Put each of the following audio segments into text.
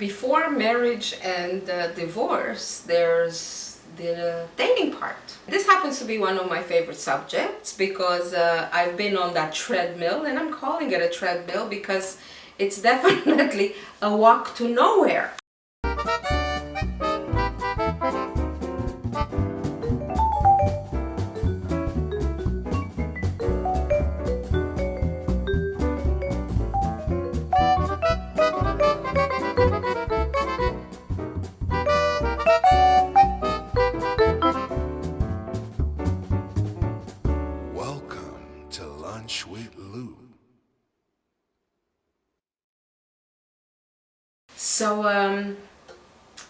before marriage and divorce, there's the dating part. This happens to be one of my favorite subjects because I've been on that treadmill, and I'm calling it a treadmill because it's definitely a walk to nowhere. Welcome to Lunch with Lou. So,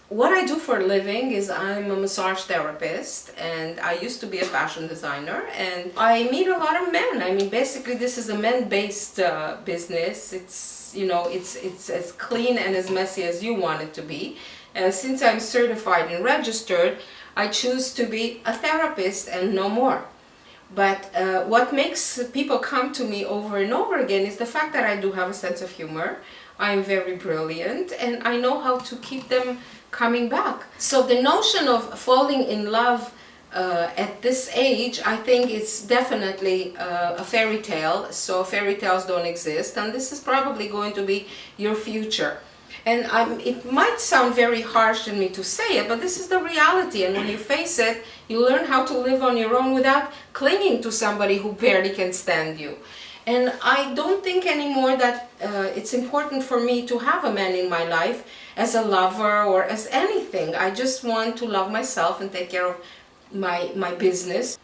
what I do for a living is I'm a massage therapist, and I used to be a fashion designer, and I meet a lot of men. I mean, basically this is a men-based business. It's as clean and as messy as you want it to be. And since I'm certified and registered, I choose to be a therapist and no more. But what makes people come to me over and over again is the fact that I do have a sense of humor. I'm very brilliant, and I know how to keep them coming back. So the notion of falling in love at this age, I think it's definitely a fairy tale. So fairy tales don't exist, and this is probably going to be your future. And it might sound very harsh in me to say it, but this is the reality. And when you face it, you learn how to live on your own without clinging to somebody who barely can stand you. And I don't think anymore that it's important for me to have a man in my life as a lover or as anything. I just want to love myself and take care of my business.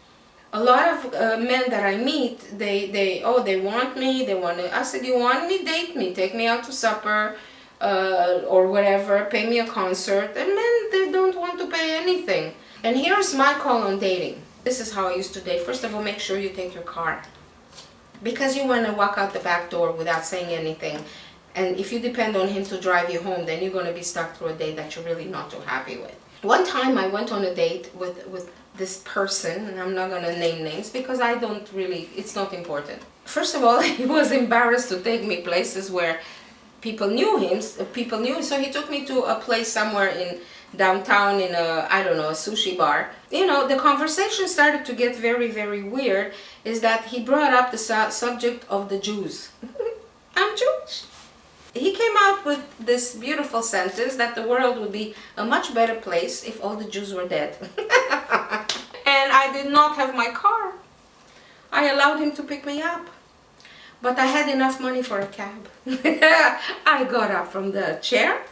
A lot of men that I meet, they want me, I said, you want me, date me, take me out to supper, or whatever, pay me a concert. And men, they don't want to pay anything. And here's my call on dating. This is how I used to date. First of all, make sure you take your car, because you want to walk out the back door without saying anything. And if you depend on him to drive you home, then you're going to be stuck through a date that you're really not too happy with. One time I went on a date with this person, and I'm not going to name names because it's not important. First of all, he was embarrassed to take me places where people knew him, so he took me to a place somewhere in downtown in a sushi bar. The conversation started to get very, very weird, is that he brought up the subject of the Jews. I'm Jewish. He came out with this beautiful sentence that the world would be a much better place if all the Jews were dead. And I did not have my car. I allowed him to pick me up, but I had enough money for a cab. I got up from the chair.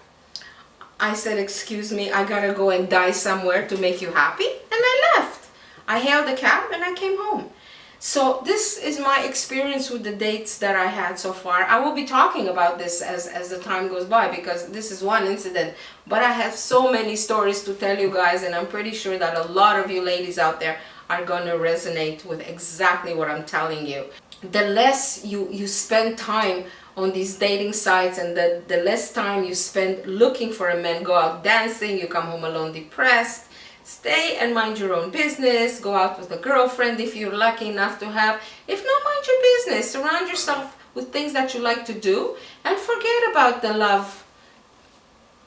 I said, excuse me, I gotta go and die somewhere to make you happy. And I left. I hailed a cab and I came home. So this is my experience with the dates that I had so far. I will be talking about this as the time goes by, because this is one incident. But I have so many stories to tell you guys, and I'm pretty sure that a lot of you ladies out there are gonna resonate with exactly what I'm telling you. The less you spend time on these dating sites, and the less time you spend looking for a man, go out dancing, you come home alone depressed, stay and mind your own business, go out with a girlfriend if you're lucky enough to have. If not, mind your business, surround yourself with things that you like to do, and forget about the love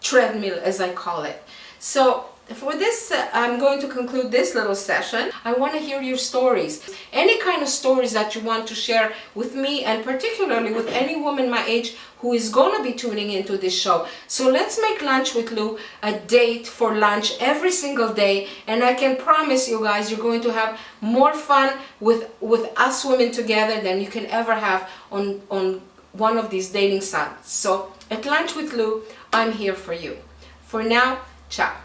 treadmill, as I call it. So for this, I'm going to conclude this little session. I want to hear your stories. Any kind of stories that you want to share with me, and particularly with any woman my age who is going to be tuning into this show. So let's make Lunch with Lou a date for lunch every single day. And I can promise you guys, you're going to have more fun with us women together than you can ever have on one of these dating sites. So at Lunch with Lou, I'm here for you. For now, ciao.